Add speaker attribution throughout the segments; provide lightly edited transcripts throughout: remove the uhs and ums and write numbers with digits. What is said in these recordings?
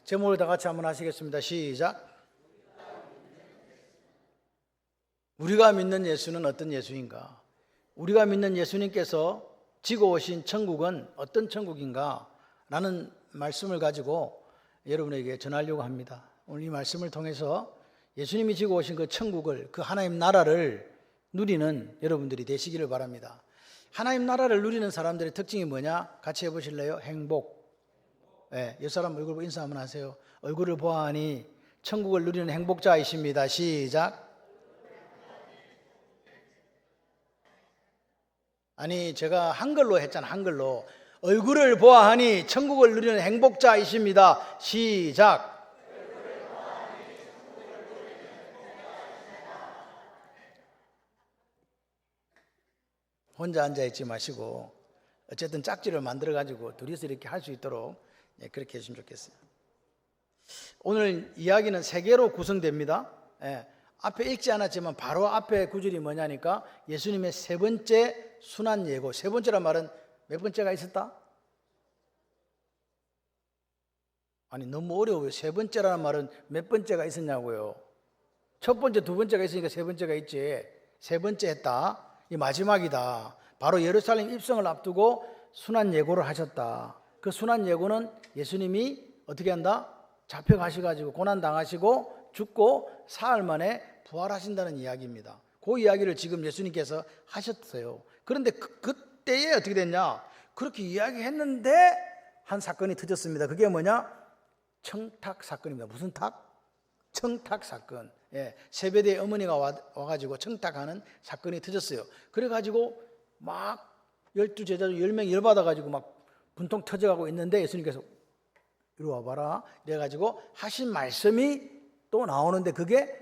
Speaker 1: 제목을 다 같이 한번 하시겠습니다. 시작. 우리가 믿는 예수는 어떤 예수인가? 우리가 믿는 예수님께서 지고 오신 천국은 어떤 천국인가? 라는 말씀을 가지고 여러분에게 전하려고 합니다. 오늘 이 말씀을 통해서 예수님이 지고 오신 그 천국을, 그 하나님 나라를 누리는 여러분들이 되시기를 바랍니다. 하나님 나라를 누리는 사람들의 특징이 뭐냐? 같이 해보실래요? 행복. 옆 사람 얼굴 보고 인사 한번 하세요. 얼굴을 보아하니 천국을 누리는 행복자이십니다. 시작. 아니, 제가 한글로 했잖아. 한글로. 얼굴을 보아하니 천국을 누리는 행복자이십니다. 시작. 혼자 앉아있지 마시고 어쨌든 짝지를 만들어가지고 둘이서 이렇게 할 수 있도록 그렇게 해주시면 좋겠어요. 오늘 이야기는 세 개로 구성됩니다. 앞에 읽지 않았지만 바로 앞에 구절이 뭐냐니까 예수님의 세 번째 순환 예고. 세 번째란 말은 몇 번째가 있었다? 아니, 너무 어려워요. 세 번째라는 말은 몇 번째가 있었냐고요. 첫 번째, 두 번째가 있으니까 세 번째가 있지. 세 번째 했다. 이 마지막이다. 바로 예루살렘 입성을 앞두고 순환 예고를 하셨다. 그 순환 예고는 예수님이 어떻게 한다? 잡혀가셔가지고 고난당하시고 죽고 사흘 만에 부활하신다는 이야기입니다. 그 이야기를 지금 예수님께서 하셨어요. 그런데 그때에 어떻게 됐냐? 그렇게 이야기했는데 한 사건이 터졌습니다. 그게 뭐냐? 청탁 사건입니다. 무슨 탁? 청탁 사건. 세베대의 어머니가 와가지고 청탁하는 사건이 터졌어요. 그래가지고 막 12제자 10명이 열받아가지고 막 분통 터져가고 있는데 예수님께서 이리 와봐라 이래가지고 하신 말씀이 또 나오는데 그게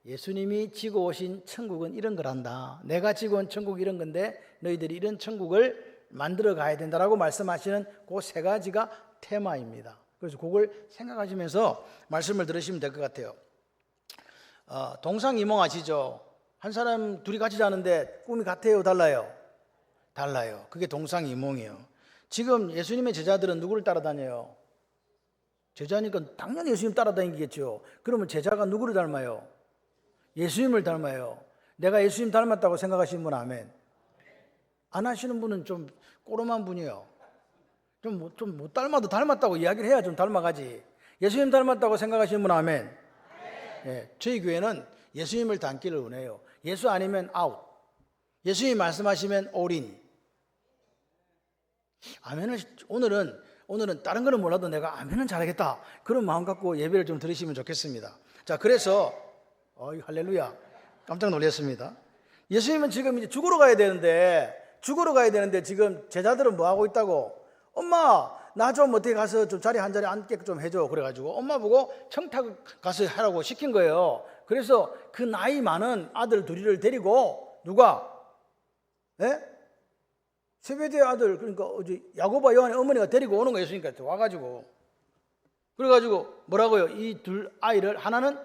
Speaker 1: 예수님이 지고 오신 천국은 이런 거란다. 내가 지고 온 천국이 이런 건데 너희들이 이런 천국을 만들어 가야 된다라고 말씀하시는 그 세 가지가 테마입니다. 그래서 그걸 생각하시면서 말씀을 들으시면 될 것 같아요. 동상이몽 아시죠? 한 사람 둘이 같이 자는데 꿈이 같아요? 달라요? 달라요. 그게 동상이몽이에요. 지금 예수님의 제자들은 누구를 따라다녀요? 제자니까 당연히 예수님 따라다니겠죠. 그러면 제자가 누구를 닮아요? 예수님을 닮아요. 내가 예수님 닮았다고 생각하시는 분 아멘. 안 하시는 분은 좀 꼬름한 분이에요. 좀 못 닮아도 닮았다고 이야기를 해야 좀 닮아가지. 예수님 닮았다고 생각하시는 분 아멘. 저희 교회는 예수님을 닮기를 원해요. 예수 아니면 아웃. 예수님이 말씀하시면 올인. 아멘을 오늘은 다른 거는 몰라도 내가 아멘은 잘하겠다. 그런 마음 갖고 예배를 좀 들으시면 좋겠습니다. 자, 그래서 할렐루야. 깜짝 놀랐습니다. 예수님은 지금 이제 죽으러 가야 되는데 지금 제자들은 뭐 하고 있다고? 엄마, 나 좀 어떻게 가서 좀 자리 한 자리 앉게 좀 해줘. 그래가지고 엄마 보고 청탁 가서 하라고 시킨 거예요. 그래서 그 나이 많은 아들 둘이를 데리고 누가? 세베대의 아들, 그러니까 어제 야고보와 요한의 어머니가 데리고 오는 거예요. 예수님께서 와가지고. 그래가지고 뭐라고요? 이 둘 아이를 하나는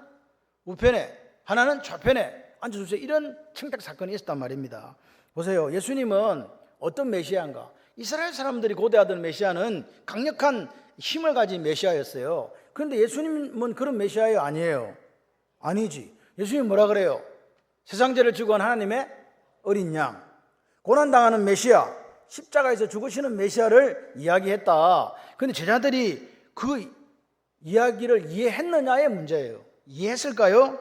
Speaker 1: 우편에 하나는 좌편에 앉아주세요. 이런 청탁 사건이 있었단 말입니다. 보세요. 예수님은 어떤 메시아인가? 이스라엘 사람들이 고대하던 메시아는 강력한 힘을 가진 메시아였어요. 그런데 예수님은 그런 메시아예요? 아니에요? 아니지. 예수님 뭐라 그래요? 세상 죄를 지고 온 하나님의 어린 양, 고난당하는 메시아, 십자가에서 죽으시는 메시아를 이야기했다. 그런데 제자들이 그 이야기를 이해했느냐의 문제예요. 이해했을까요?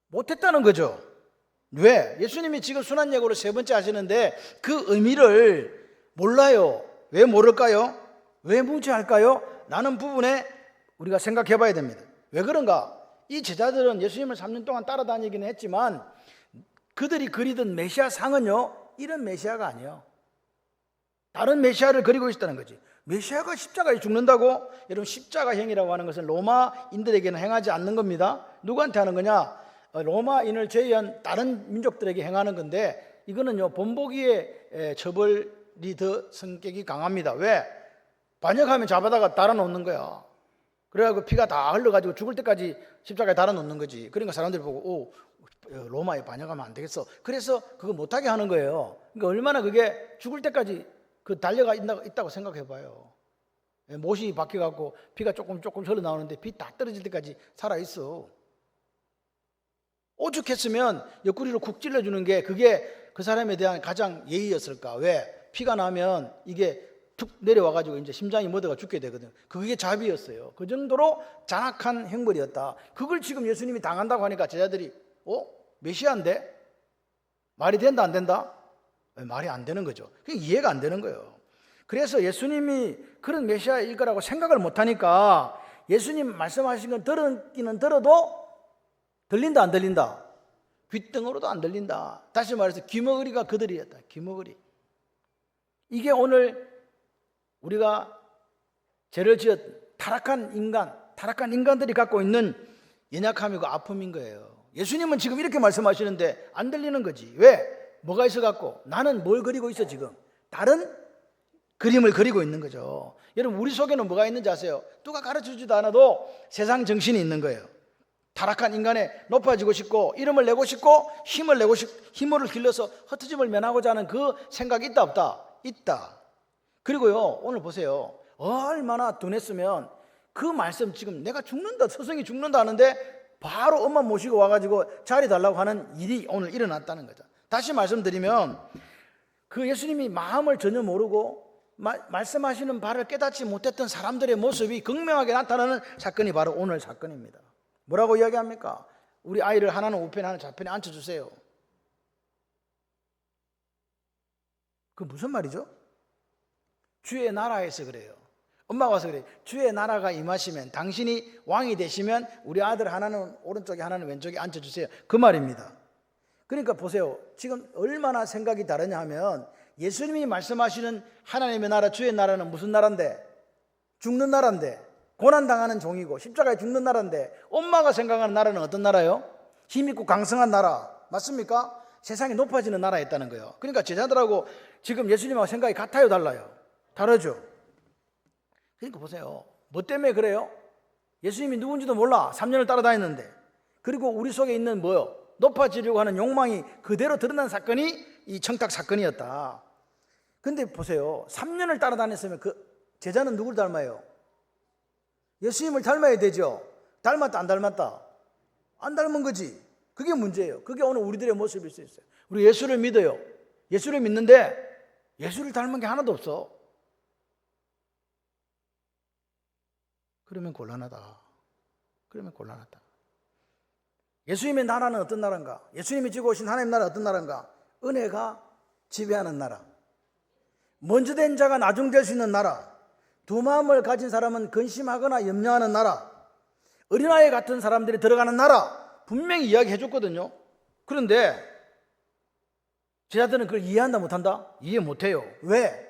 Speaker 1: 못했다는 거죠. 왜? 예수님이 지금 순환예고를 세 번째 하시는데 그 의미를 몰라요. 왜 모를까요? 왜 무지할까요? 라는 부분에 우리가 생각해 봐야 됩니다. 왜 그런가? 이 제자들은 예수님을 3년 동안 따라다니기는 했지만 그들이 그리던 메시아 상은요, 이런 메시아가 아니에요. 다른 메시아를 그리고 있었다는 거지. 메시아가 십자가에 죽는다고? 여러분, 십자가행이라고 하는 것은 로마인들에게는 행하지 않는 겁니다. 누구한테 하는 거냐? 로마인을 제외한 다른 민족들에게 행하는 건데 이거는요, 본보기의 처벌이 더 성격이 강합니다. 왜? 반역하면 잡아다가 달아놓는 거야. 그래가지고 피가 다 흘러가지고 죽을 때까지 십자가에 달아놓는 거지. 그러니까 사람들이 보고 로마에 반역하면 안 되겠어. 그래서 그거 못하게 하는 거예요. 그러니까 얼마나 그게 죽을 때까지 그 달려가 있다고 생각해 봐요. 못이 박혀갖고 피가 조금 흘러 나오는데 피 다 떨어질 때까지 살아있어. 오죽했으면 옆구리로 쿡 찔러주는 게 그게 그 사람에 대한 가장 예의였을까? 왜? 피가 나면 이게 툭 내려와가지고 이제 심장이 멎어가 죽게 되거든. 그게 자비였어요. 그 정도로 잔악한 형벌이었다. 그걸 지금 예수님이 당한다고 하니까 제자들이 메시아인데? 말이 된다 안 된다? 말이 안 되는 거죠. 그게 이해가 안 되는 거예요. 그래서 예수님이 그런 메시아일 거라고 생각을 못하니까 예수님 말씀하신 건 들었기는 들어도 들린다 안 들린다? 귓등으로도 안 들린다. 다시 말해서 귀머거리가 그들이었다. 귀머거리. 이게 오늘 우리가 죄를 지어 타락한 인간들이 갖고 있는 연약함이고 아픔인 거예요. 예수님은 지금 이렇게 말씀하시는데 안 들리는 거지. 왜? 뭐가 있어갖고 나는 뭘 그리고 있어 지금? 다른 그림을 그리고 있는 거죠. 여러분 우리 속에는 뭐가 있는지 아세요? 누가 가르쳐주지도 않아도 세상 정신이 있는 거예요. 타락한 인간에 높아지고 싶고 이름을 내고 싶고 힘을 길러서 흩어짐을 면하고자 하는 그 생각이 있다 없다? 있다. 그리고요 오늘 보세요. 얼마나 둔했으면 그 말씀 지금 내가 죽는다 스승이 죽는다 하는데 바로 엄마 모시고 와가지고 자리 달라고 하는 일이 오늘 일어났다는 거죠. 다시 말씀드리면 그 예수님이 마음을 전혀 모르고 말씀하시는 바를 깨닫지 못했던 사람들의 모습이 극명하게 나타나는 사건이 바로 오늘 사건입니다. 뭐라고 이야기합니까? 우리 아이를 하나는 우편에 하나는 좌편에 앉혀주세요. 그 무슨 말이죠? 주의 나라에서 그래요. 엄마가 와서 그래요. 주의 나라가 임하시면 당신이 왕이 되시면 우리 아들 하나는 오른쪽에 하나는 왼쪽에 앉혀주세요. 그 말입니다. 그러니까 보세요. 지금 얼마나 생각이 다르냐 하면 예수님이 말씀하시는 하나님의 나라 주의 나라는 무슨 나라인데? 죽는 나라인데 고난당하는 종이고 십자가에 죽는 나라인데 엄마가 생각하는 나라는 어떤 나라요? 힘있고 강성한 나라 맞습니까? 세상이 높아지는 나라였다는 거예요. 그러니까 제자들하고 지금 예수님하고 생각이 같아요 달라요? 다르죠. 그러니까 보세요. 뭐 때문에 그래요? 예수님이 누군지도 몰라. 3년을 따라다녔는데. 그리고 우리 속에 있는 뭐요? 높아지려고 하는 욕망이 그대로 드러난 사건이 이 청탁 사건이었다. 근데 보세요. 3년을 따라다녔으면 그 제자는 누구를 닮아요? 예수님을 닮아야 되죠. 닮았다 안 닮았다? 안 닮은 거지. 그게 문제예요. 그게 오늘 우리들의 모습일 수 있어요. 우리 예수를 믿어요. 예수를 믿는데 예수를 닮은 게 하나도 없어. 그러면 곤란하다. 예수님의 나라는 어떤 나라인가? 예수님이 지고 오신 하나님 나라는 어떤 나라인가? 은혜가 지배하는 나라. 먼저 된 자가 나중 될 수 있는 나라. 두 마음을 가진 사람은 근심하거나 염려하는 나라. 어린아이 같은 사람들이 들어가는 나라. 분명히 이야기해 줬거든요. 그런데 제자들은 그걸 이해한다 못한다? 이해 못해요. 왜?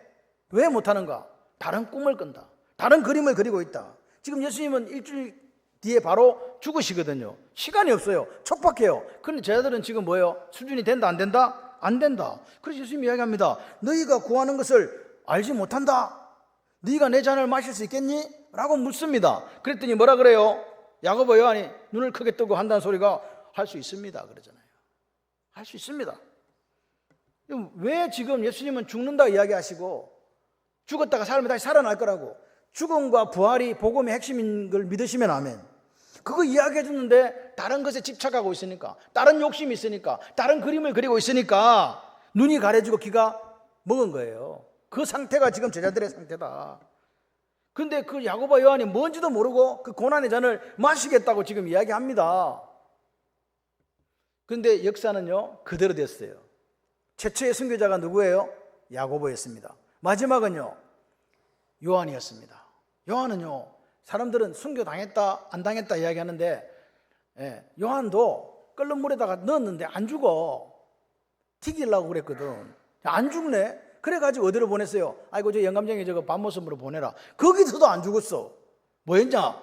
Speaker 1: 왜 못하는가? 다른 꿈을 꾼다. 다른 그림을 그리고 있다. 지금 예수님은 일주일 뒤에 바로 죽으시거든요. 시간이 없어요. 촉박해요. 그런데 제자들은 지금 뭐예요? 수준이 된다 안 된다? 안 된다. 그래서 예수님이 이야기합니다. 너희가 구하는 것을 알지 못한다. 너희가 내 잔을 마실 수 있겠니? 라고 묻습니다. 그랬더니 뭐라 그래요? 야고보 요한이 눈을 크게 뜨고 한다는 소리가 할 수 있습니다 그러잖아요. 할 수 있습니다. 왜 지금 예수님은 죽는다 이야기하시고 죽었다가 살면 다시 살아날 거라고 죽음과 부활이 복음의 핵심인 걸 믿으시면 아멘. 그거 이야기해 줬는데 다른 것에 집착하고 있으니까, 다른 욕심이 있으니까, 다른 그림을 그리고 있으니까 눈이 가려지고 귀가 먹은 거예요. 그 상태가 지금 제자들의 상태다. 근데 그 야고보 요한이 뭔지도 모르고 그 고난의 잔을 마시겠다고 지금 이야기합니다. 근데 역사는요 그대로 됐어요. 최초의 선교자가 누구예요? 야고보였습니다. 마지막은요 요한이었습니다. 요한은요 사람들은 선교 당했다 안 당했다 이야기하는데 요한도 끓는 물에다가 넣었는데 안 죽어. 튀기려고 그랬거든. 안 죽네. 그래가지고 어디로 보냈어요? 아이고 저 영감쟁이 저거 밤모습으로 보내라. 거기서도 안 죽었어. 뭐 했냐?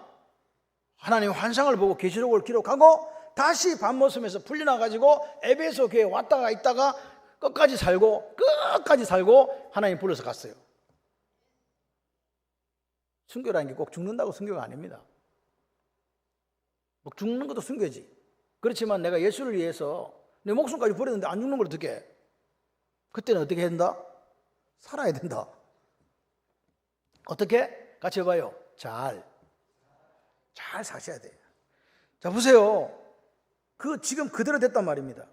Speaker 1: 하나님 환상을 보고 계시록을 기록하고 다시 밤모습에서 풀려나가지고 에베소 교회에 왔다가 있다가 끝까지 살고 하나님 불러서 갔어요. 순교라는 게 꼭 죽는다고 순교가 아닙니다. 뭐 죽는 것도 순교지. 그렇지만 내가 예수를 위해서 내 목숨까지 버렸는데 안 죽는 걸 어떻게 해? 그때는 어떻게 해야 된다? 살아야 된다. 어떻게? 같이 해봐요. 잘 사셔야 돼요. 자, 보세요. 지금 그대로 됐단 말입니다.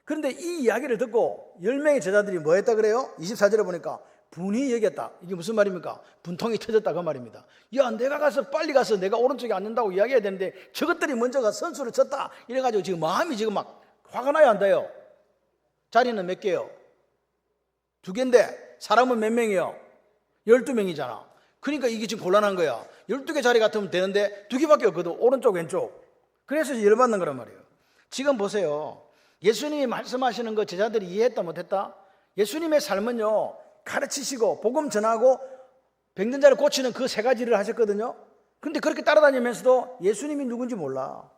Speaker 1: 그런데 이 이야기를 듣고 10명의 제자들이 뭐 했다 그래요? 24절에 보니까 분이 여겼다. 이게 무슨 말입니까? 분통이 터졌다 그 말입니다. 야, 내가 빨리 가서 내가 오른쪽에 앉는다고 이야기해야 되는데 저것들이 먼저 가 선수를 쳤다. 이래가지고 지금 마음이 지금 막 화가 나야 한다요. 자리는 몇 개요? 2개인데 사람은 몇 명이요? 12명이잖아. 그러니까 이게 지금 곤란한 거야. 12개 자리 같으면 되는데 2개밖에 없거든. 오른쪽 왼쪽. 그래서 열받는 거란 말이에요. 지금 보세요. 예수님이 말씀하시는 거 제자들이 이해했다 못했다? 예수님의 삶은요, 가르치시고 복음 전하고 병든 자를 고치는 그 3가지를 하셨거든요. 그런데 그렇게 따라다니면서도 예수님이 누군지 몰라.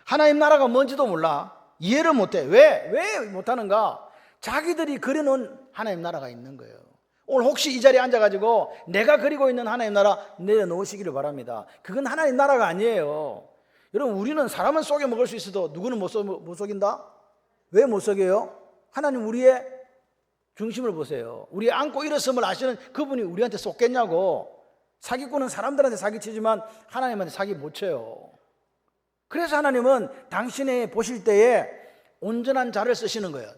Speaker 1: 하나님 나라가 뭔지도 몰라. 이해를 못해. 왜 못하는가? 자기들이 그려놓은 하나님 나라가 있는 거예요. 오늘 혹시 이 자리에 앉아가지고 내가 그리고 있는 하나님 나라 내려놓으시기를 바랍니다. 그건 하나님 나라가 아니에요. 여러분, 우리는 사람은 속여 먹을 수 있어도 누구는 못 속인다? 왜 못 속여요? 하나님 우리의 중심을 보세요. 우리 안고 일었음을 아시는 그분이 우리한테 속겠냐고. 사기꾼은 사람들한테 사기치지만 하나님한테 사기 못 쳐요. 그래서 하나님은 당신의 보실 때에 온전한 자를 쓰시는 거예요.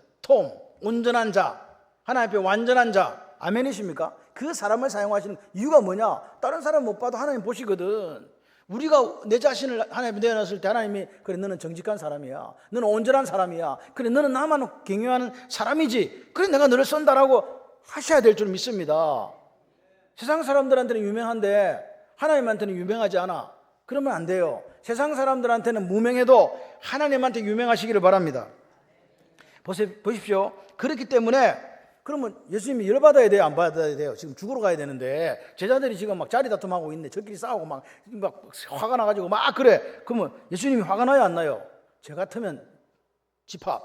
Speaker 1: 온전한 자, 하나님 앞에 완전한 자. 아멘이십니까? 그 사람을 사용하시는 이유가 뭐냐? 다른 사람 못 봐도 하나님 보시거든. 우리가 내 자신을 하나님 앞에 내어놨을 때 하나님이 그래, 너는 정직한 사람이야, 너는 온전한 사람이야, 그래, 너는 나만 경외하는 사람이지, 그래, 내가 너를 쓴다라고 하셔야 될 줄 믿습니다. 세상 사람들한테는 유명한데 하나님한테는 유명하지 않아. 그러면 안 돼요. 세상 사람들한테는 무명해도 하나님한테 유명하시기를 바랍니다. 보십시오. 그렇기 때문에 그러면 예수님이 열받아야 돼요, 안 받아야 돼요? 지금 죽으러 가야 되는데 제자들이 지금 막 자리 다툼하고 있네. 저끼리 싸우고 막 화가 나가지고 막 그래. 그러면 예수님이 화가 나요, 안 나요? 저 같으면 집합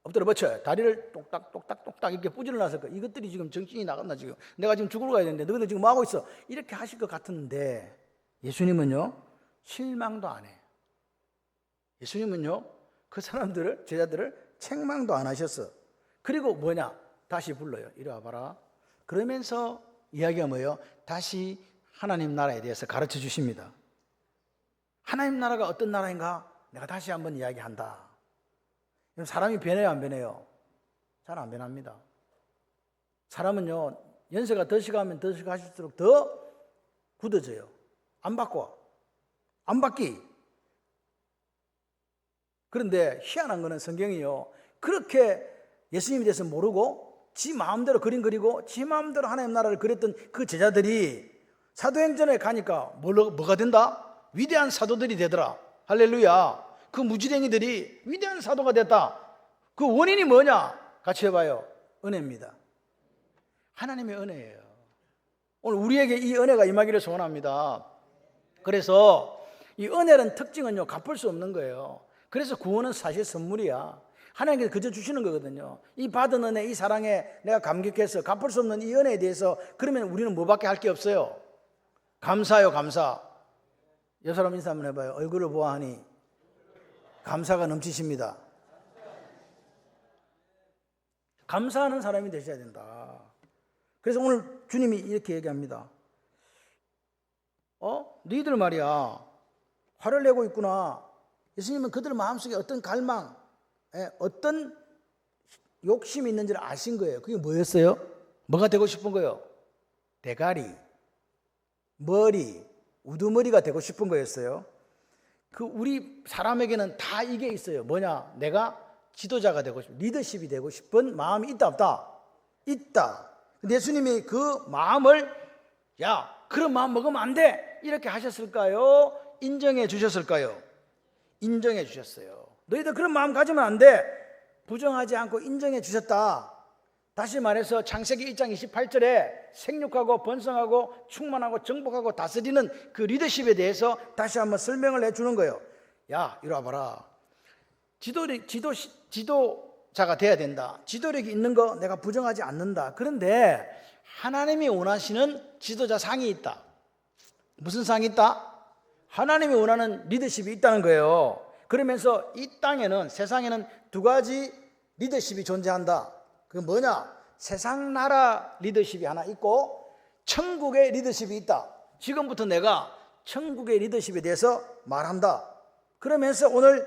Speaker 1: 엎드려 버쳐요. 다리를 똑딱 이렇게 부질러 놨을 거예요. 이것들이 지금 정신이 나갔나 지금. 내가 지금 죽으러 가야 되는데 너희들 지금 뭐 하고 있어? 이렇게 하실 것 같은데 예수님은요, 실망도 안 해. 예수님은요, 그 사람들을, 제자들을 책망도 안 하셨어. 그리고 뭐냐? 다시 불러요. 이리 와봐라. 그러면서 이야기가 뭐예요? 다시 하나님 나라에 대해서 가르쳐 주십니다. 하나님 나라가 어떤 나라인가? 내가 다시 한번 이야기한다. 사람이 변해요, 안 변해요? 잘 안 변합니다. 사람은요, 연세가 더 시가면 더 시가실수록 더 굳어져요. 안 바꿔. 안 바뀌. 그런데 희한한 거는 성경이요, 그렇게 예수님에 대해서 모르고 지 마음대로 그림 그리고 지 마음대로 하나님 나라를 그렸던 그 제자들이 사도행전에 가니까 뭐가 된다? 위대한 사도들이 되더라. 할렐루야. 그 무지랭이들이 위대한 사도가 됐다. 그 원인이 뭐냐? 같이 해봐요. 은혜입니다. 하나님의 은혜예요. 오늘 우리에게 이 은혜가 임하기를 소원합니다. 그래서 이 은혜는 특징은요, 갚을 수 없는 거예요. 그래서 구원은 사실 선물이야. 하나님께서 그저 주시는 거거든요. 이 받은 은혜, 이 사랑에 내가 감격해서 갚을 수 없는 이 은혜에 대해서 그러면 우리는 뭐밖에 할 게 없어요? 감사요, 감사. 여 사람 인사 한번 해봐요. 얼굴을 보아하니 감사가 넘치십니다. 감사하는 사람이 되셔야 된다. 그래서 오늘 주님이 이렇게 얘기합니다. 너희들 말이야, 화를 내고 있구나. 예수님은 그들 마음속에 어떤 갈망, 어떤 욕심이 있는지를 아신 거예요. 그게 뭐였어요? 뭐가 되고 싶은 거예요? 대가리, 머리, 우두머리가 되고 싶은 거였어요. 우리 사람에게는 다 이게 있어요. 뭐냐? 내가 지도자가 되고 싶은, 리더십이 되고 싶은 마음이 있다, 없다? 있다. 근데 예수님이 그 마음을, 야, 그런 마음 먹으면 안 돼, 이렇게 하셨을까요? 인정해 주셨을까요? 인정해 주셨어요. 너희들 그런 마음 가지면 안 돼. 부정하지 않고 인정해 주셨다. 다시 말해서 창세기 1장 28절에 생육하고 번성하고 충만하고 정복하고 다스리는 그 리더십에 대해서 다시 한번 설명을 해주는 거예요. 야, 이리 와봐라. 지도자가 돼야 된다. 지도력이 있는 거 내가 부정하지 않는다. 그런데 하나님이 원하시는 지도자 상이 있다. 무슨 상이 있다? 하나님이 원하는 리더십이 있다는 거예요. 그러면서 이 땅에는, 세상에는 2가지 리더십이 존재한다. 그게 뭐냐? 세상 나라 리더십이 하나 있고 천국의 리더십이 있다. 지금부터 내가 천국의 리더십에 대해서 말한다. 그러면서 오늘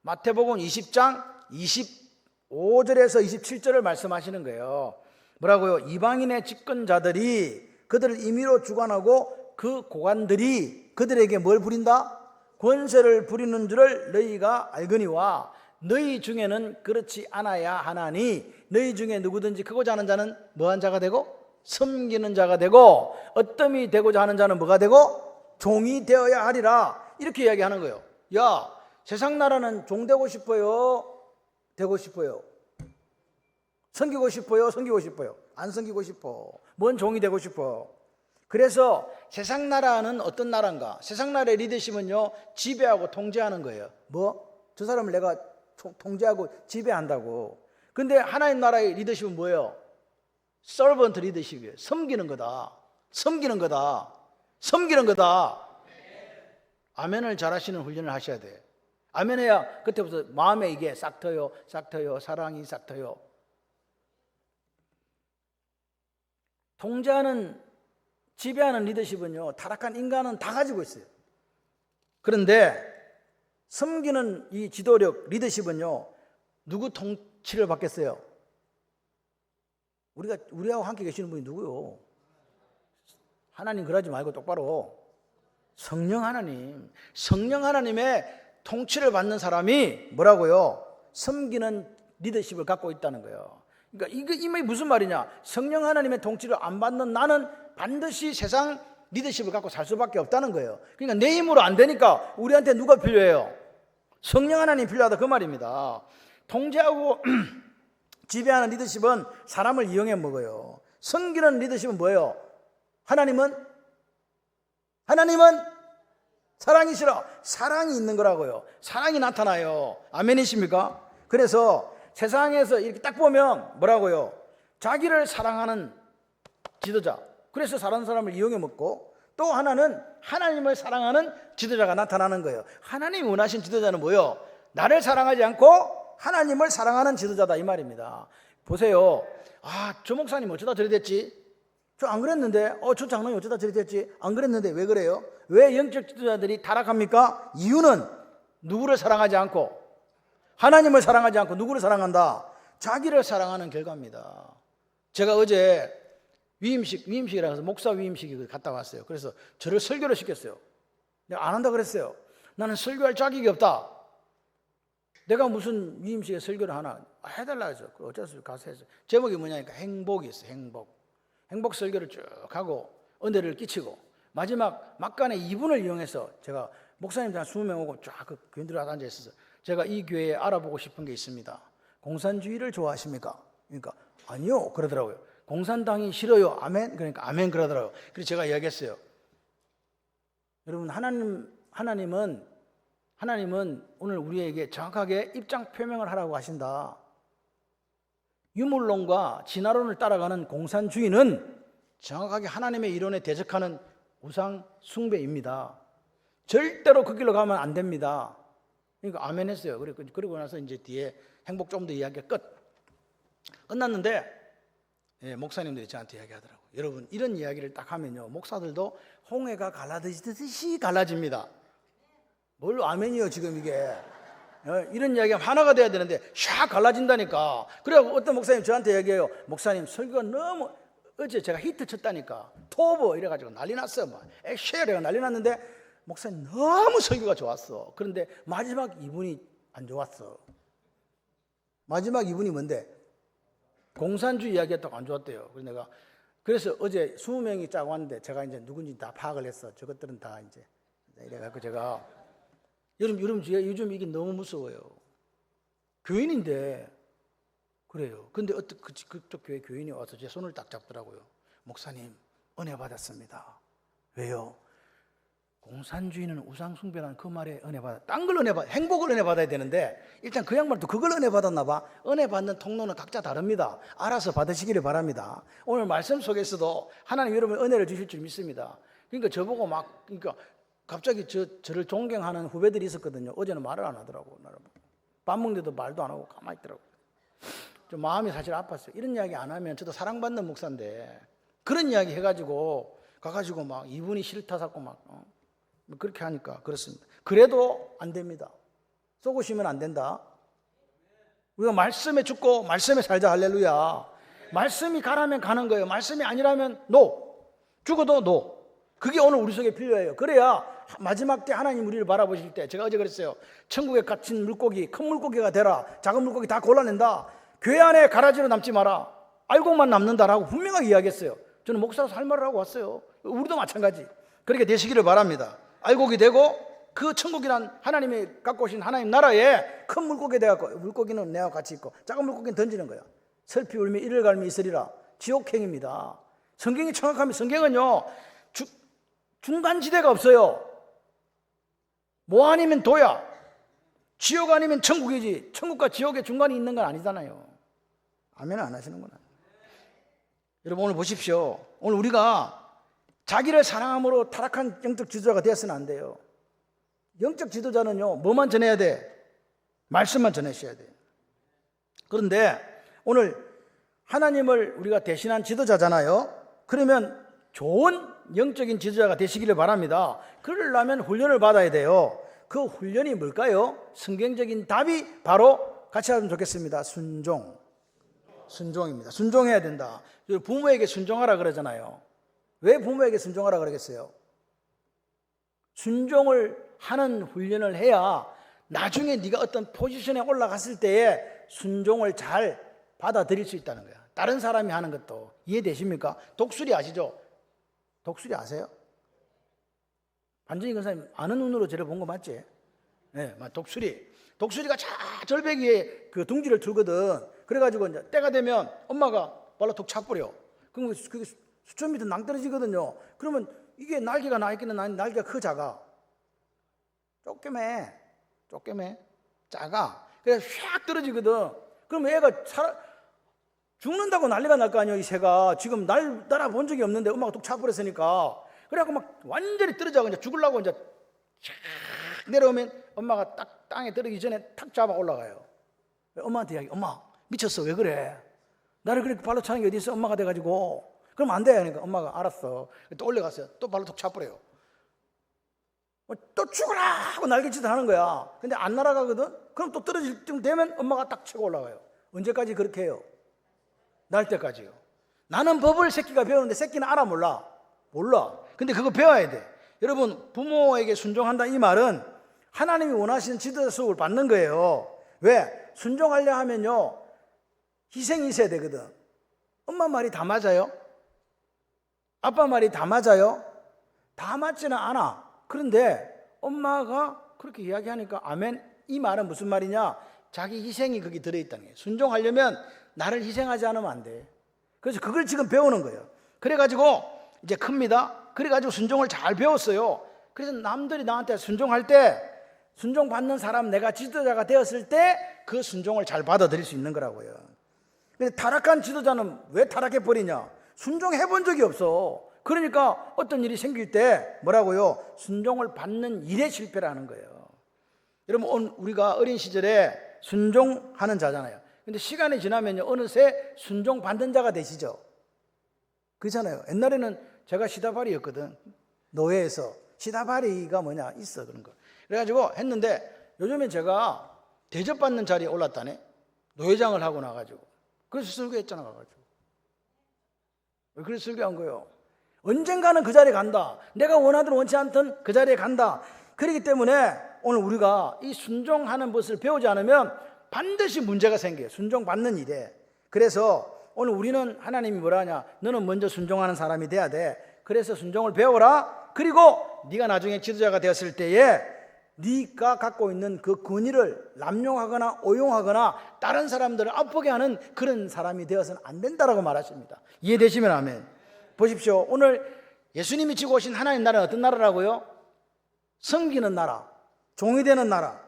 Speaker 1: 마태복음 20장 25절에서 27절을 말씀하시는 거예요. 뭐라고요? 이방인의 집권자들이 그들을 임의로 주관하고 그 고관들이 그들에게 뭘 부린다? 권세를 부리는 줄을 너희가 알거니와 너희 중에는 그렇지 않아야 하나니 너희 중에 누구든지 크고자 하는 자는 뭐한 자가 되고 섬기는 자가 되고 어뜸이 되고자 하는 자는 뭐가 되고 종이 되어야 하리라. 이렇게 이야기하는 거예요. 야, 세상 나라는 종 되고 싶어요? 되고 싶어요? 섬기고 싶어요? 섬기고 싶어요? 안 섬기고 싶어. 뭔 종이 되고 싶어? 그래서 세상 나라는 어떤 나라인가? 세상 나라의 리더십은요, 지배하고 통제하는 거예요. 뭐? 저 사람을 내가 통제하고 지배한다고. 근데 하나님 나라의 리더십은 뭐예요? 서번트 리더십이에요. 섬기는 거다. 섬기는 거다. 섬기는 거다. 아멘을 잘하시는 훈련을 하셔야 돼. 아멘해야 그때부터 마음에 이게 싹 터요, 싹 터요, 사랑이 싹 터요. 통제하는, 지배하는 리더십은요, 타락한 인간은 다 가지고 있어요. 그런데 섬기는 이 지도력, 리더십은요, 누구 통치를 받겠어요? 우리하고 함께 계시는 분이 누구요? 하나님 그러지 말고 똑바로 성령 하나님, 성령 하나님의 통치를 받는 사람이 뭐라고요? 섬기는 리더십을 갖고 있다는 거예요. 그러니까 이 말이 무슨 말이냐? 성령 하나님의 통치를 안 받는 나는 반드시 세상 리더십을 갖고 살 수밖에 없다는 거예요. 그러니까 내 힘으로 안 되니까 우리한테 누가 필요해요? 성령 하나님이 필요하다 그 말입니다. 통제하고 지배하는 리더십은 사람을 이용해 먹어요. 섬기는 리더십은 뭐예요? 하나님은 사랑이시라. 사랑이 있는 거라고요. 사랑이 나타나요. 아멘이십니까? 그래서 세상에서 이렇게 딱 보면 뭐라고요? 자기를 사랑하는 지도자. 그래서 사랑하는 사람을 이용해 먹고, 또 하나는 하나님을 사랑하는 지도자가 나타나는 거예요. 하나님이 원하신 지도자는 뭐예요? 나를 사랑하지 않고 하나님을 사랑하는 지도자다 이 말입니다. 보세요. 아, 저 목사님 어쩌다 저리 됐지? 저 안 그랬는데, 저 장로님 어쩌다 저리 됐지? 안 그랬는데 왜 그래요? 왜 영적 지도자들이 타락합니까? 이유는 누구를 사랑하지 않고, 하나님을 사랑하지 않고 누구를 사랑한다? 자기를 사랑하는 결과입니다. 제가 어제 위임식이라 해서 목사 위임식이 갔다 왔어요. 그래서 저를 설교를 시켰어요. 내가 안 한다 그랬어요. 나는 설교할 자격이 없다. 내가 무슨 위임식에 설교를 하나 해달라 해서 어쩔 수 없이 가서 했어요. 제목이 뭐냐니까 행복이 있어요. 행복 설교를 쭉 하고 은혜를 끼치고 마지막 막간에 2분을 이용해서 제가 목사님 한 20명 오고 쫙 그 교인들 앉아 있어서 제가 이 교회에 알아보고 싶은 게 있습니다. 공산주의를 좋아하십니까? 그러니까 아니요 그러더라고요. 공산당이 싫어요. 아멘. 그러니까 아멘 그러더라고요. 그래서 제가 이야기했어요. 여러분 하나님은 오늘 우리에게 정확하게 입장 표명을 하라고 하신다. 유물론과 진화론을 따라가는 공산주의는 정확하게 하나님의 이론에 대적하는 우상 숭배입니다. 절대로 그 길로 가면 안 됩니다. 그러니까 아멘 했어요. 그리고 나서 이제 뒤에 행복 좀 더 이야기가 끝났는데 목사님들이 저한테 이야기하더라고요. 여러분 이런 이야기를 딱 하면요, 목사들도 홍해가 갈라지듯이 갈라집니다. 뭘 아멘이요 지금 이게. 이런 이야기하면 하나가 돼야 되는데 샥 갈라진다니까. 그래갖고 어떤 목사님 저한테 얘기해요. 목사님 설교가 너무, 어제 제가 히트 쳤다니까, 토버 이래가지고 난리 났어. 액쉐어가 난리 났는데 목사님 너무 설교가 좋았어. 그런데 마지막 2분이 안 좋았어. 마지막 2분이 뭔데? 공산주의 이야기가 안 좋았대요. 그래서 어제 20명이 짜고 왔는데 제가 이제 누군지 다 파악을 했어. 저것들은 다 이제 이래갖고 제가 요즘 이게 너무 무서워요. 교인인데 그래요. 근데 그쪽 교회 교인이 와서 제 손을 딱 잡더라고요. 목사님 은혜 받았습니다. 왜요? 공산주의는 우상 숭배라는 그 말에 은혜 받아. 딴 걸 행복을 은혜 받아야 되는데 일단 그 양반도 그걸 은혜 받았나 봐. 은혜 받는 통로는 각자 다릅니다. 알아서 받으시기를 바랍니다. 오늘 말씀 속에서도 하나님 여러분 은혜를 주실 줄 믿습니다. 그러니까 저보고 그러니까 갑자기 저를 존경하는 후배들이 있었거든요. 어제는 말을 안 하더라고. 밥 먹는데도 말도 안 하고 가만히 있더라고. 좀 마음이 사실 아팠어요. 이런 이야기 안 하면 저도 사랑받는 목사인데 그런 이야기 해가지고 가가지고 막 이분이 싫다 자꾸 막 그렇게 하니까 그렇습니다. 그래도 안 됩니다. 쏘고시면 안 된다. 우리가 말씀에 죽고 말씀에 살자. 할렐루야. 말씀이 가라면 가는 거예요. 말씀이 아니라면 노. 죽어도 노. 그게 오늘 우리 속에 필요해요. 그래야 마지막 때 하나님 우리를 바라보실 때, 제가 어제 그랬어요. 천국에 갇힌 물고기, 큰 물고기가 되라. 작은 물고기 다 골라낸다. 교회 안에 가라지로 남지 마라. 알고만 남는다라고 분명하게 이야기했어요. 저는 목사로서 할 말을 하고 왔어요. 우리도 마찬가지. 그렇게 되시기를 바랍니다. 알곡이 되고 그 천국이란 하나님이 갖고 오신 하나님 나라에 큰 물고기 돼갖고, 물고기는 내와 같이 있고 작은 물고기는 던지는 거야. 설피 울며 이를 갈미 있으리라. 지옥행입니다. 성경이 정확하면 성경은요 중간지대가 없어요. 뭐 아니면 도야, 지옥 아니면 천국이지, 천국과 지옥의 중간이 있는 건 아니잖아요. 아멘 안 하시는구나. 여러분 오늘 보십시오. 오늘 우리가 자기를 사랑함으로 타락한 영적 지도자가 되어서는 안 돼요. 영적 지도자는요 뭐만 전해야 돼? 말씀만 전하셔야 돼요. 그런데 오늘 하나님을 우리가 대신한 지도자잖아요. 그러면 좋은 영적인 지도자가 되시기를 바랍니다. 그러려면 훈련을 받아야 돼요. 그 훈련이 뭘까요? 성경적인 답이 바로 같이 하면 좋겠습니다. 순종입니다. 순종해야 된다. 부모에게 순종하라 그러잖아요. 왜 부모에게 순종하라 그러겠어요? 순종을 하는 훈련을 해야 나중에 네가 어떤 포지션에 올라갔을 때에 순종을 잘 받아들일 수 있다는 거야. 다른 사람이 하는 것도. 이해되십니까? 독수리 아시죠? 독수리 아세요? 반전이 근사님 아는 눈으로 저를 본 거 맞지? 네, 독수리가 저 절벽 위에 그 둥지를 틀거든. 그래가지고 이제 때가 되면 엄마가 발로 톡 차버려. 그럼 그게 수천 미터 낭떠러지거든요. 그러면 이게 날개가 나 있기는 날개가 작아. 쪼끄매 작아. 그래서 샥 떨어지거든. 그러면 애가 죽는다고 난리가 날 거 아니에요. 이 새가 지금 날아본 적이 없는데 엄마가 톡 차버렸으니까. 그래갖고 막 완전히 떨어져. 이제 죽으려고 이제 쫙 내려오면 엄마가 딱 땅에 떨어지기 전에 탁 잡아 올라가요. 엄마한테 이야기. 엄마 미쳤어. 왜 그래? 나를 그렇게 발로 차는 게 어디 있어? 엄마가 돼가지고. 그럼 안 돼. 그러니까 엄마가 알았어. 또 올라갔어요. 또 발로 톡 차버려요. 또 죽어라 하고 날개짓을 하는 거야. 근데 안 날아가거든. 그럼 또 떨어질 쯤 되면 엄마가 딱 치고 올라가요. 언제까지 그렇게 해요? 날 때까지요. 나는 법을 새끼가 배우는데 새끼는 알아 몰라? 몰라. 근데 그거 배워야 돼. 여러분 부모에게 순종한다 이 말은 하나님이 원하시는 지도자 수업을 받는 거예요. 왜? 순종하려 하면요 희생이 있어야 되거든. 엄마 말이 다 맞아요? 아빠 말이 다 맞아요? 다 맞지는 않아. 그런데 엄마가 그렇게 이야기하니까 아멘. 이 말은 무슨 말이냐? 자기 희생이 거기 들어있다는 거예요. 순종하려면 나를 희생하지 않으면 안 돼. 그래서 그걸 지금 배우는 거예요. 그래가지고 이제 큽니다. 그래가지고 순종을 잘 배웠어요. 그래서 남들이 나한테 순종할 때 순종받는 사람, 내가 지도자가 되었을 때 그 순종을 잘 받아들일 수 있는 거라고요. 근데 타락한 지도자는 왜 타락해버리냐? 순종해 본 적이 없어. 그러니까 어떤 일이 생길 때 뭐라고요? 순종을 받는 일에 실패를 하는 거예요. 여러분 우리가 어린 시절에 순종하는 자잖아요. 근데 시간이 지나면요 어느새 순종받는 자가 되시죠. 그렇잖아요. 옛날에는 제가 시다바리였거든. 노예에서 시다바리가 뭐냐 있어 그런 거. 그래가지고 했는데 요즘엔 제가 대접받는 자리에 올랐다네. 노회장을 하고 나가지고. 그래서 설교했잖아 가가지고. 그래서 설교한 거예요. 언젠가는 그 자리에 간다. 내가 원하든 원치 않든 그 자리에 간다. 그렇기 때문에 오늘 우리가 이 순종하는 것을 배우지 않으면 반드시 문제가 생겨요. 순종받는 일에. 그래서 오늘 우리는 하나님이 뭐라 하냐? 너는 먼저 순종하는 사람이 돼야 돼. 그래서 순종을 배워라. 그리고 네가 나중에 지도자가 되었을 때에 네가 갖고 있는 그 권위를 남용하거나 오용하거나 다른 사람들을 아프게 하는 그런 사람이 되어서는 안 된다라고 말하십니다. 이해되시면 아멘. 보십시오. 오늘 예수님이 지고 오신 하나님 나라는 어떤 나라라고요? 섬기는 나라, 종이 되는 나라,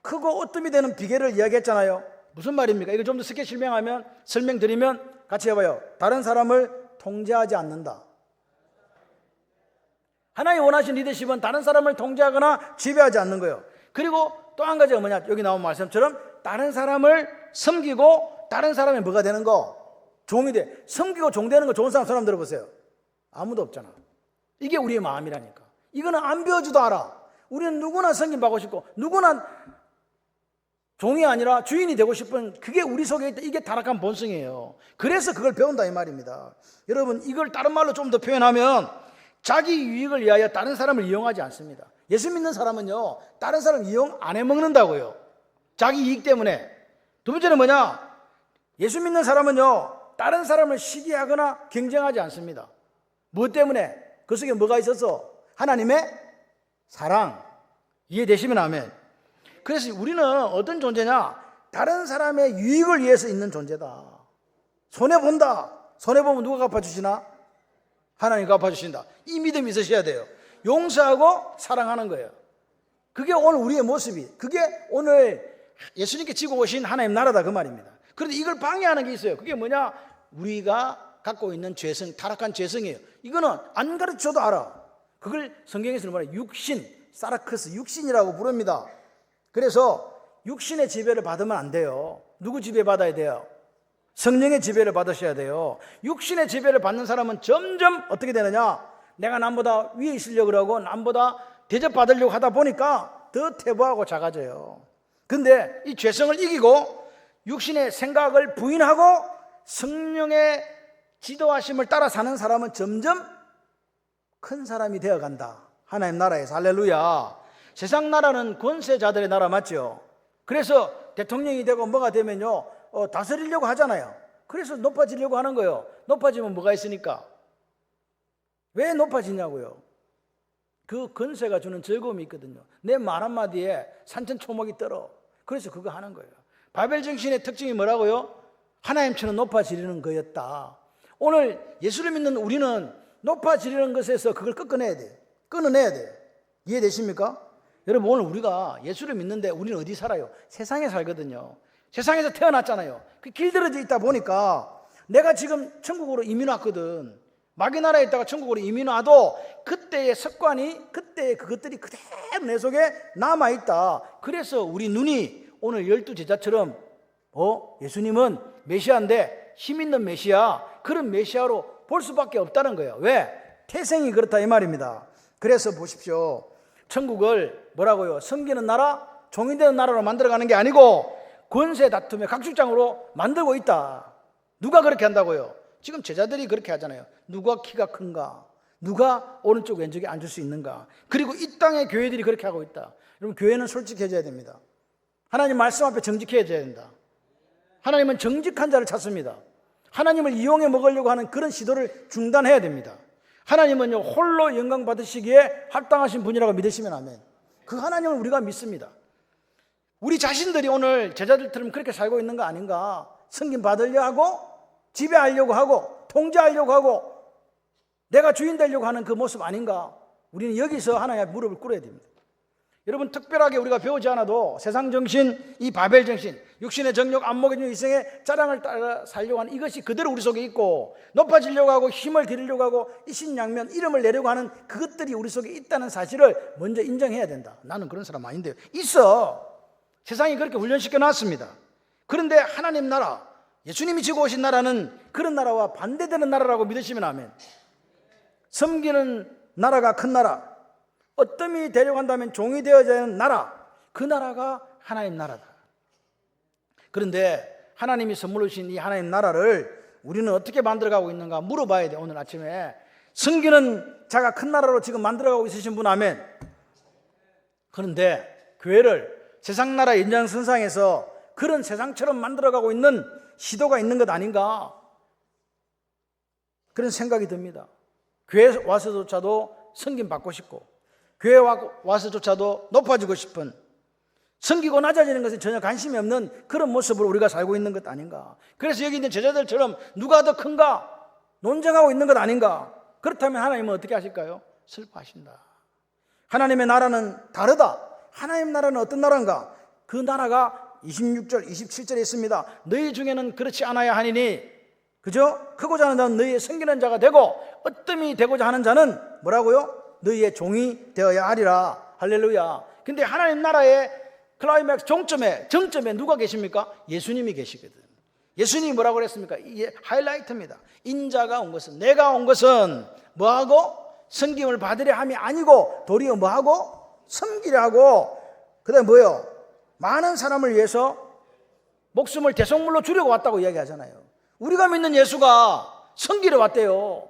Speaker 1: 크고 으뜸이 되는 비결을 이야기했잖아요. 무슨 말입니까? 이거 좀 더 쉽게 설명드리면 같이 해봐요. 다른 사람을 통제하지 않는다. 하나님 원하신 리더십은 다른 사람을 통제하거나 지배하지 않는 거예요. 그리고 또 한 가지가 뭐냐? 여기 나온 말씀처럼 다른 사람을 섬기고 다른 사람이 뭐가 되는 거? 종이 돼. 섬기고 종 되는 거 좋은 사람 들어보세요. 아무도 없잖아. 이게 우리의 마음이라니까. 이거는 안 배워주도 알아. 우리는 누구나 성김 받고 싶고 누구나 종이 아니라 주인이 되고 싶은 그게 우리 속에 있다. 이게 타락한 본성이에요. 그래서 그걸 배운다 이 말입니다. 여러분, 이걸 다른 말로 좀 더 표현하면 자기 유익을 위하여 다른 사람을 이용하지 않습니다. 예수 믿는 사람은요, 다른 사람 이용 안 해먹는다고요. 자기 이익 때문에. 두 번째는 뭐냐? 예수 믿는 사람은요, 다른 사람을 시기하거나 경쟁하지 않습니다. 무엇 때문에? 그 속에 뭐가 있어서? 하나님의 사랑. 이해되시면 아멘. 그래서 우리는 어떤 존재냐? 다른 사람의 유익을 위해서 있는 존재다. 손해본다. 손해보면 누가 갚아주시나? 하나님 갚아주신다. 이 믿음이 있으셔야 돼요. 용서하고 사랑하는 거예요. 그게 오늘 우리의 모습이, 그게 오늘 예수님께 지고 오신 하나님 나라다 그 말입니다. 그런데 이걸 방해하는 게 있어요. 그게 뭐냐? 우리가 갖고 있는 죄성, 타락한 죄성이에요. 이거는 안 가르쳐도 알아. 그걸 성경에서는 뭐냐? 육신, 사라크스, 육신이라고 부릅니다. 그래서 육신의 지배를 받으면 안 돼요. 누구 지배 받아야 돼요? 성령의 지배를 받으셔야 돼요. 육신의 지배를 받는 사람은 점점 어떻게 되느냐? 내가 남보다 위에 있으려고 그러고 남보다 대접받으려고 하다 보니까 더 퇴보하고 작아져요. 근데 이 죄성을 이기고 육신의 생각을 부인하고 성령의 지도하심을 따라 사는 사람은 점점 큰 사람이 되어간다. 하나님 나라에서. 할렐루야. 세상 나라는 권세자들의 나라 맞죠? 그래서 대통령이 되고 뭐가 되면요, 다스리려고 하잖아요. 그래서 높아지려고 하는 거예요. 높아지면 뭐가 있으니까? 왜 높아지냐고요? 그 권세가 주는 즐거움이 있거든요. 내 말 한마디에 산천초목이 떨어. 그래서 그거 하는 거예요. 바벨 정신의 특징이 뭐라고요? 하나님처럼 높아지려는 거였다. 오늘 예수를 믿는 우리는 높아지려는 것에서 그걸 끊어내야 돼요. 끊어내야 돼요. 이해되십니까? 여러분, 오늘 우리가 예수를 믿는데 우리는 어디 살아요? 세상에 살거든요. 세상에서 태어났잖아요. 그 길들여져 있다 보니까 내가 지금 천국으로 이민 왔거든. 마귀 나라에 있다가 천국으로 이민 와도 그때의 습관이, 그때의 그것들이 그대로 내 속에 남아있다. 그래서 우리 눈이 오늘 12 제자처럼 예수님은 메시아인데 힘 있는 메시아, 그런 메시아로 볼 수밖에 없다는 거예요. 왜? 태생이 그렇다 이 말입니다. 그래서 보십시오. 천국을 뭐라고요? 섬기는 나라, 종이 되는 나라로 만들어가는 게 아니고 권세 다툼의 각축장으로 만들고 있다. 누가 그렇게 한다고요? 지금 제자들이 그렇게 하잖아요. 누가 키가 큰가? 누가 오른쪽 왼쪽에 앉을 수 있는가? 그리고 이 땅의 교회들이 그렇게 하고 있다. 여러분, 교회는 솔직해져야 됩니다. 하나님 말씀 앞에 정직해져야 된다. 하나님은 정직한 자를 찾습니다. 하나님을 이용해 먹으려고 하는 그런 시도를 중단해야 됩니다. 하나님은요, 홀로 영광 받으시기에 합당하신 분이라고 믿으시면 아멘. 그 하나님을 우리가 믿습니다. 우리 자신들이 오늘 제자들처럼 그렇게 살고 있는 거 아닌가? 승김 받으려 하고 지배하려고 하고 통제하려고 하고 내가 주인 되려고 하는 그 모습 아닌가? 우리는 여기서 하나님의 무릎을 꿇어야 됩니다. 여러분, 특별하게 우리가 배우지 않아도 세상 정신, 이 바벨 정신, 육신의 정욕, 안목의 이생의 짜랑을 따라 살려고 하는 이것이 그대로 우리 속에 있고, 높아지려고 하고 힘을 기르려고 하고 이신양면 이름을 내려고 하는 그것들이 우리 속에 있다는 사실을 먼저 인정해야 된다. 나는 그런 사람 아닌데요. 있어. 세상이 그렇게 훈련시켜 놨습니다. 그런데 하나님 나라, 예수님이 지고 오신 나라는 그런 나라와 반대되는 나라라고 믿으시면 아멘. 섬기는 나라가 큰 나라, 어떠미 데려간다면 종이 되어야 하는 나라, 그 나라가 하나님 나라다. 그런데 하나님이 선물로 주신 이 하나님 나라를 우리는 어떻게 만들어가고 있는가 물어봐야 돼. 오늘 아침에 섬기는 자가 큰 나라로 지금 만들어가고 있으신 분 아멘. 그런데 교회를 세상 나라 연장선상에서 그런 세상처럼 만들어가고 있는 시도가 있는 것 아닌가, 그런 생각이 듭니다. 교회 와서조차도 섬김 받고 싶고, 교회 와서조차도 높아지고 싶은, 섬기고 낮아지는 것에 전혀 관심이 없는 그런 모습으로 우리가 살고 있는 것 아닌가. 그래서 여기 있는 제자들처럼 누가 더 큰가 논쟁하고 있는 것 아닌가. 그렇다면 하나님은 어떻게 하실까요? 슬퍼하신다. 하나님의 나라는 다르다. 하나님 나라는 어떤 나라인가? 그 나라가 26절 27절에 있습니다. 너희 중에는 그렇지 않아야 하니니, 그죠? 크고자 하는 자는 너희의 섬기는 자가 되고 어뜸이 되고자 하는 자는 뭐라고요? 너희의 종이 되어야 하리라. 할렐루야. 근데 하나님 나라의 클라이맥스 정점에 누가 계십니까? 예수님이 계시거든. 예수님이 뭐라고 그랬습니까? 이게 하이라이트입니다. 인자가 온 것은, 내가 온 것은 뭐하고? 섬김을 받으려 함이 아니고 도리어 뭐하고? 섬기려 하고, 그 다음에 뭐요? 많은 사람을 위해서 목숨을 대속물로 주려고 왔다고 이야기하잖아요. 우리가 믿는 예수가 섬기러 왔대요.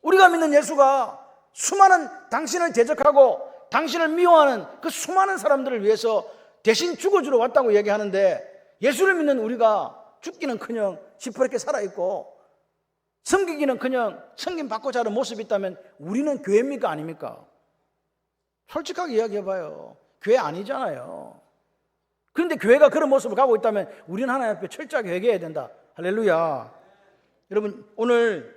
Speaker 1: 우리가 믿는 예수가 수많은 당신을 대적하고 당신을 미워하는 그 수많은 사람들을 위해서 대신 죽어주러 왔다고 이야기하는데, 예수를 믿는 우리가 죽기는커녕 시퍼렇게 살아있고 섬기기는커녕 섬김받고자 하는 모습이 있다면 우리는 교회입니까 아닙니까? 솔직하게 이야기해봐요. 교회 아니잖아요. 그런데 교회가 그런 모습을 가고 있다면 우리는 하나님 앞에 철저하게 회개해야 된다. 할렐루야. 여러분, 오늘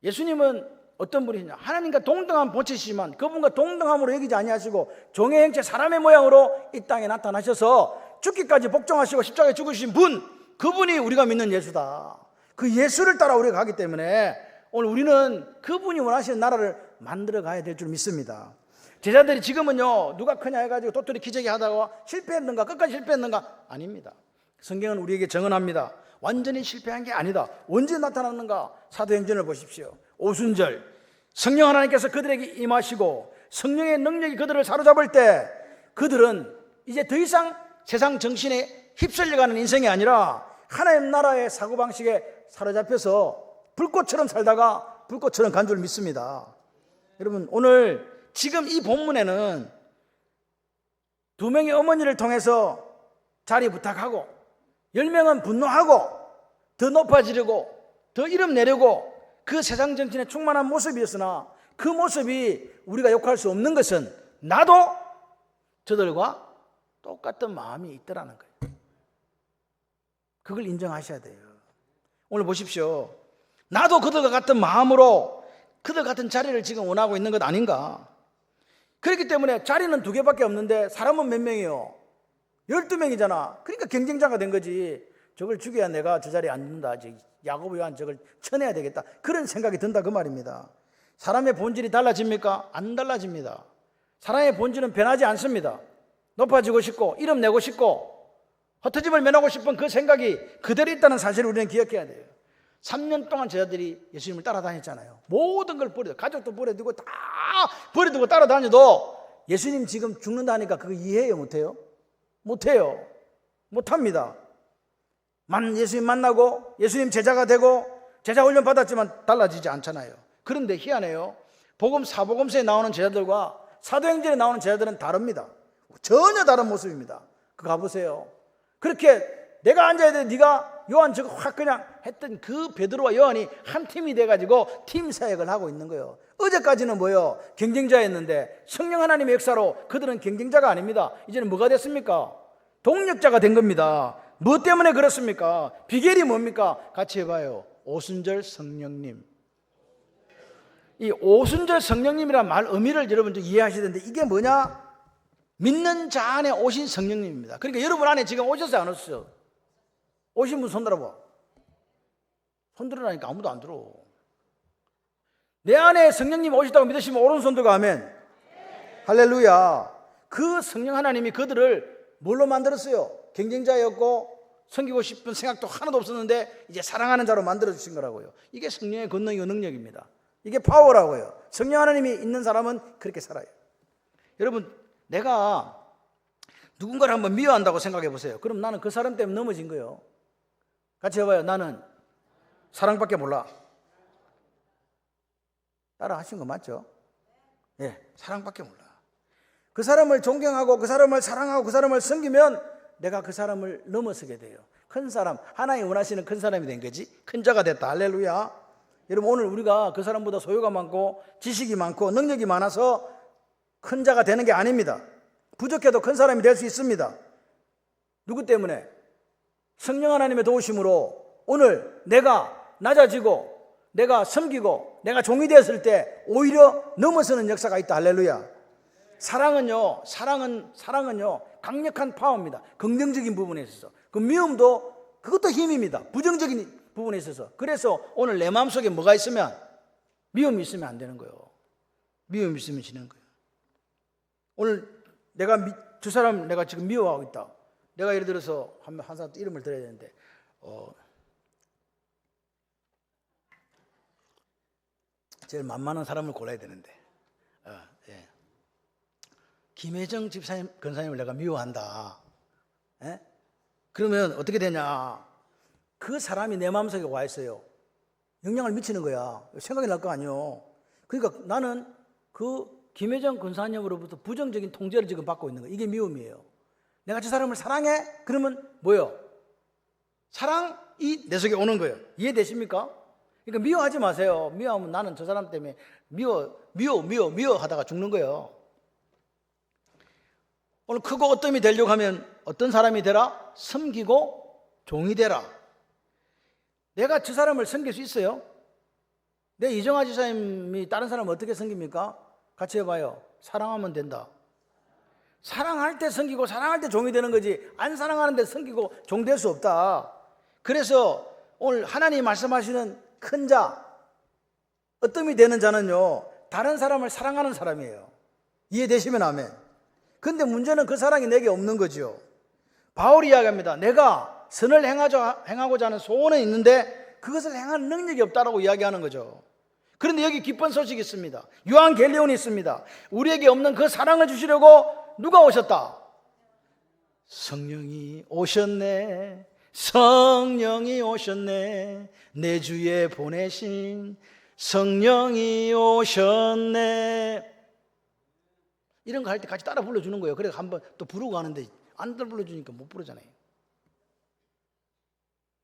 Speaker 1: 예수님은 어떤 분이냐? 하나님과 동등한 본체시지만 그분과 동등함으로 여기지 아니하시고 종의 형체 사람의 모양으로 이 땅에 나타나셔서 죽기까지 복종하시고 십자가에 죽으신 분, 그분이 우리가 믿는 예수다. 그 예수를 따라 우리가 가기 때문에 오늘 우리는 그분이 원하시는 나라를 만들어 가야 될 줄 믿습니다. 제자들이 지금은요, 누가 크냐 해가지고 도토리 기저귀 하다가 실패했는가, 끝까지 실패했는가? 아닙니다. 성경은 우리에게 정언합니다. 완전히 실패한 게 아니다. 언제 나타났는가? 사도행전을 보십시오. 오순절 성령 하나님께서 그들에게 임하시고 성령의 능력이 그들을 사로잡을 때 그들은 이제 더 이상 세상 정신에 휩쓸려가는 인생이 아니라 하나님 나라의 사고방식에 사로잡혀서 불꽃처럼 살다가 불꽃처럼 간 줄 믿습니다. 여러분, 오늘 지금 이 본문에는 두 명의 어머니를 통해서 자리 부탁하고 10명은 분노하고 더 높아지려고 더 이름 내려고 그 세상 정신에 충만한 모습이었으나 그 모습이 우리가 욕할 수 없는 것은 나도 저들과 똑같은 마음이 있더라는 거예요. 그걸 인정하셔야 돼요. 오늘 보십시오. 나도 그들과 같은 마음으로 그들 같은 자리를 지금 원하고 있는 것 아닌가? 그렇기 때문에 자리는 2개밖에 없는데 사람은 몇 명이요? 12명이잖아. 그러니까 경쟁자가 된 거지. 저걸 죽여야 내가 저 자리에 앉는다. 야고보 요한 저걸 쳐내야 되겠다. 그런 생각이 든다 그 말입니다. 사람의 본질이 달라집니까? 안 달라집니다. 사람의 본질은 변하지 않습니다. 높아지고 싶고 이름 내고 싶고 헛터짐을 면하고 싶은 그 생각이 그대로 있다는 사실을 우리는 기억해야 돼요. 3년 동안 제자들이 예수님을 따라다녔잖아요. 모든 걸 버려두고 가족도 버려두고 다 버려두고 따라다녀도 예수님 지금 죽는다니까 그거 이해해요? 못해요? 못해요. 못합니다. 예수님 만나고 예수님 제자가 되고 제자 훈련 받았지만 달라지지 않잖아요. 그런데 희한해요. 복음 사복음서에 나오는 제자들과 사도행전에 나오는 제자들은 다릅니다. 전혀 다른 모습입니다. 그거 가보세요. 그렇게 내가 앉아야 돼, 네가 요한 저거 확 그냥 했던 그 베드로와 요한이 한 팀이 돼가지고 팀 사역을 하고 있는 거예요. 어제까지는 뭐예요? 경쟁자였는데 성령 하나님의 역사로 그들은 경쟁자가 아닙니다. 이제는 뭐가 됐습니까? 동력자가 된 겁니다. 뭐 때문에 그렇습니까? 비결이 뭡니까? 같이 해봐요. 오순절 성령님. 이 오순절 성령님이란 말 의미를 여러분 좀 이해하셔야 되는데 이게 뭐냐? 믿는 자 안에 오신 성령님입니다. 그러니까 여러분 안에 지금 오셨어요, 안 오셨어요? 오신 분 손 들어봐. 손 들으라니까 아무도 안 들어. 내 안에 성령님 오셨다고 믿으시면 오른손 들고 아멘. 할렐루야. 그 성령 하나님이 그들을 뭘로 만들었어요? 경쟁자였고 섬기고 싶은 생각도 하나도 없었는데 이제 사랑하는 자로 만들어주신 거라고요. 이게 성령의 권능이고 능력입니다. 이게 파워라고요. 성령 하나님이 있는 사람은 그렇게 살아요. 여러분, 내가 누군가를 한번 미워한다고 생각해 보세요. 그럼 나는 그 사람 때문에 넘어진 거예요. 같이 해봐요. 나는 사랑밖에 몰라. 따라 하신 거 맞죠? 예, 사랑밖에 몰라. 그 사람을 존경하고 그 사람을 사랑하고 그 사람을 섬기면 내가 그 사람을 넘어서게 돼요. 큰 사람, 하나님 원하시는 큰 사람이 된 거지. 큰 자가 됐다. 할렐루야. 여러분, 오늘 우리가 그 사람보다 소유가 많고 지식이 많고 능력이 많아서 큰 자가 되는 게 아닙니다. 부족해도 큰 사람이 될 수 있습니다. 누구 때문에? 성령 하나님의 도우심으로 오늘 내가 낮아지고 내가 섬기고 내가 종이 되었을 때 오히려 넘어서는 역사가 있다. 할렐루야. 사랑은요 강력한 파워입니다. 긍정적인 부분에 있어서. 그 미움도 그것도 힘입니다. 부정적인 부분에 있어서. 그래서 오늘 내 마음속에 뭐가 있으면 미움이 있으면 안 되는 거예요. 미움이 있으면 지는 거예요. 오늘 내가 두 사람 내가 지금 미워하고 있다. 내가 예를 들어서 한 사람 이름을 들어야 되는데 제일 만만한 사람을 골라야 되는데, 예. 김혜정 집사님, 권사님을 내가 미워한다. 예? 그러면 어떻게 되냐? 그 사람이 내 마음속에 와 있어요. 영향을 미치는 거야. 생각이 날 거 아니에요. 그러니까 나는 그 김혜정 권사님으로부터 부정적인 통제를 지금 받고 있는 거예요. 이게 미움이에요. 내가 저 사람을 사랑해? 그러면 뭐예요? 사랑이 내 속에 오는 거예요. 이해되십니까? 그러니까 미워하지 마세요. 미워하면 나는 저 사람 때문에 미워 하다가 죽는 거예요. 오늘 크고 어떤 이 되려고 하면 어떤 사람이 되라? 섬기고 종이 되라. 내가 저 사람을 섬길 수 있어요? 내 이정아 지사님이 다른 사람을 어떻게 섬깁니까? 같이 해봐요. 사랑하면 된다. 사랑할 때 섬기고 사랑할 때 종이 되는 거지, 안 사랑하는데 섬기고 종 될 수 없다. 그래서 오늘 하나님이 말씀하시는 큰 자, 어뜸이 되는 자는요, 다른 사람을 사랑하는 사람이에요. 이해되시면 아멘. 근데 문제는 그 사랑이 내게 없는 거죠. 바울이 이야기합니다. 내가 선을 행하고자 하는 소원은 있는데 그것을 행하는 능력이 없다라고 이야기하는 거죠. 그런데 여기 기쁜 소식이 있습니다. 요한겔리온이 있습니다. 우리에게 없는 그 사랑을 주시려고 누가 오셨다? 성령이 오셨네. 성령이 오셨네. 내 주에 보내신 성령이 오셨네. 이런 거 할 때 같이 따라 불러주는 거예요. 그래서 한번 또 부르고 가는데 안 불러주니까 못 부르잖아요.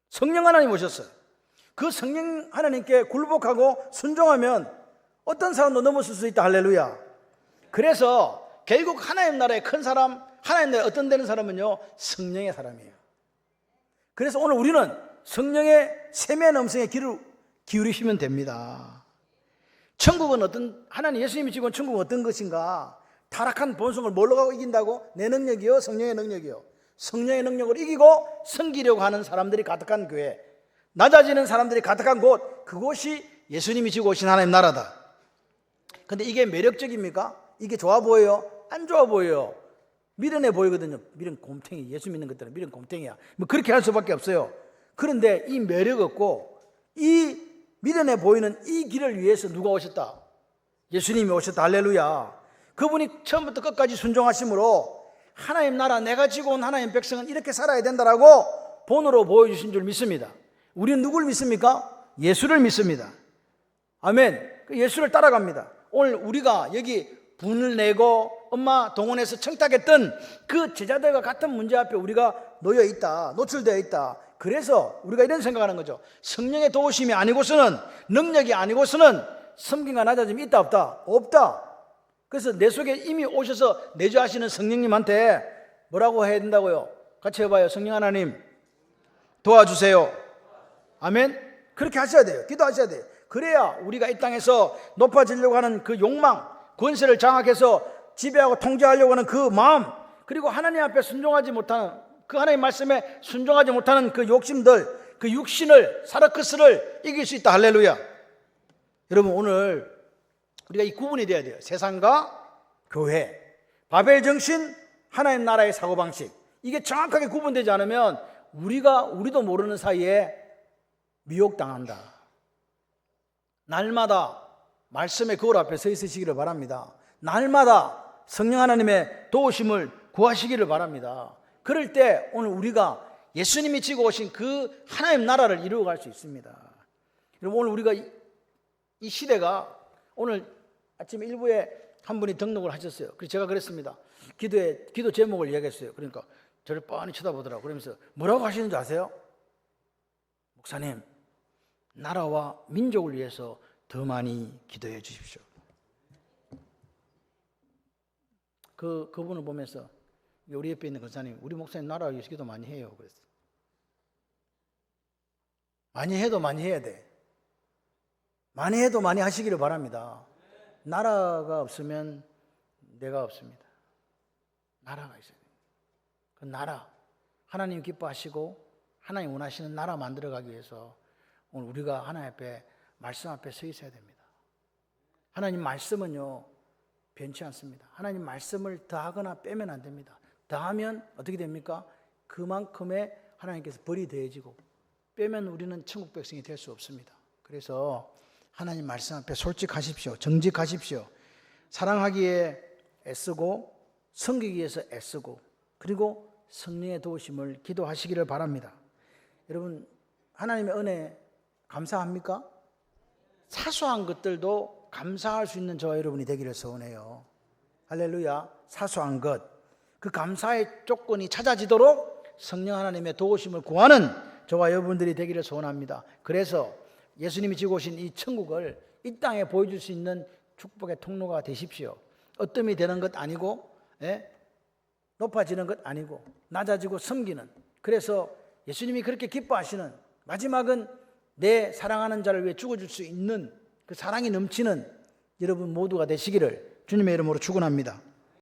Speaker 1: 성령 하나님 오셨어요. 그 성령 하나님께 굴복하고 순종하면 어떤 사람도 넘어설 수 있다. 할렐루야. 그래서 결국 하나님 나라의 큰 사람, 하나님 나라의 어떤 되는 사람은요, 성령의 사람이에요. 그래서 오늘 우리는 성령의 세미한 음성에 귀를 기울이시면 됩니다. 천국은 하나님 예수님이 지금 온 천국은 어떤 것인가? 타락한 본성을 뭘로 가고 이긴다고? 내 능력이요? 성령의 능력이요? 성령의 능력을 이기고 섬기려고 하는 사람들이 가득한 교회, 낮아지는 사람들이 가득한 곳, 그곳이 예수님이 지고 오신 하나님 나라다. 근데 이게 매력적입니까? 이게 좋아 보여요? 안 좋아 보여요. 미련해 보이거든요. 미련 곰탱이, 예수 믿는 것들은 미련 곰탱이야. 뭐 그렇게 할 수밖에 없어요. 그런데 이 매력 없고 이 미련해 보이는 이 길을 위해서 누가 오셨다? 예수님이 오셨다. 할렐루야. 그분이 처음부터 끝까지 순종하심으로 하나님 나라, 내가 지고 온 하나님 백성은 이렇게 살아야 된다라고 본으로 보여주신 줄 믿습니다. 우리는 누굴 믿습니까? 예수를 믿습니다. 아멘. 예수를 따라갑니다. 오늘 우리가 여기 분을 내고 엄마 동원해서 청탁했던 그 제자들과 같은 문제 앞에 우리가 놓여 있다, 노출되어 있다. 그래서 우리가 이런 생각하는 거죠. 성령의 도우심이 아니고서는, 능력이 아니고서는 섬김과 낮아짐이 있다 없다? 없다. 그래서 내 속에 이미 오셔서 내주하시는 성령님한테 뭐라고 해야 된다고요? 같이 해봐요. 성령 하나님 도와주세요. 아멘. 그렇게 하셔야 돼요. 기도하셔야 돼요. 그래야 우리가 이 땅에서 높아지려고 하는 그 욕망, 권세를 장악해서 지배하고 통제하려고 하는 그 마음, 그리고 하나님 앞에 순종하지 못하는, 그 하나님 말씀에 순종하지 못하는 그 욕심들, 그 육신을, 사르크스를 이길 수 있다. 할렐루야. 여러분, 오늘 우리가 이 구분이 돼야 돼요. 세상과 교회, 바벨 정신, 하나님 나라의 사고방식. 이게 정확하게 구분되지 않으면 우리도 모르는 사이에 미혹당한다. 날마다 말씀의 거울 앞에 서 있으시기를 바랍니다. 날마다 성령 하나님의 도우심을 구하시기를 바랍니다. 그럴 때 오늘 우리가 예수님이 지고 오신 그 하나님 나라를 이루어갈 수 있습니다. 여러분, 오늘 우리가 이 시대가, 오늘 아침 일부에 한 분이 등록을 하셨어요. 그래서 제가 그랬습니다. 기도 제목을 이야기했어요. 그러니까 저를 뻔히 쳐다보더라고요. 그러면서 뭐라고 하시는지 아세요? 목사님, 나라와 민족을 위해서 더 많이 기도해 주십시오. 그분을 보면서 우리 옆에 있는 권사님, 우리 목사님 나라를 위해서 기도 많이 해요. 그랬어요. 많이 해도 많이 해야 돼. 많이 해도 많이 하시기를 바랍니다. 나라가 없으면 내가 없습니다. 나라가 있어야 돼요. 그 나라, 하나님 기뻐하시고 하나님 원하시는 나라 만들어가기 위해서 오늘 우리가 하나님 앞에, 말씀 앞에 서 있어야 됩니다. 하나님 말씀은요, 변치 않습니다. 하나님 말씀을 더하거나 빼면 안 됩니다. 더하면 어떻게 됩니까? 그만큼의 하나님께서 벌이 더해지고, 빼면 우리는 천국 백성이 될 수 없습니다. 그래서 하나님 말씀 앞에 솔직하십시오. 정직하십시오. 사랑하기에 애쓰고 섬기기 위해서 애쓰고 그리고 성령의 도우심을 기도하시기를 바랍니다. 여러분, 하나님의 은혜 감사합니까? 사소한 것들도 감사할 수 있는 저와 여러분이 되기를 소원해요. 할렐루야. 사소한 것, 그 감사의 조건이 찾아지도록 성령 하나님의 도우심을 구하는 저와 여러분들이 되기를 소원합니다. 그래서 예수님이 지고 오신 이 천국을 이 땅에 보여줄 수 있는 축복의 통로가 되십시오. 어뜸이 되는 것 아니고 높아지는 것 아니고 낮아지고 섬기는, 그래서 예수님이 그렇게 기뻐하시는, 마지막은 내 사랑하는 자를 위해 죽어줄 수 있는 그 사랑이 넘치는 여러분 모두가 되시기를 주님의 이름으로 축원합니다.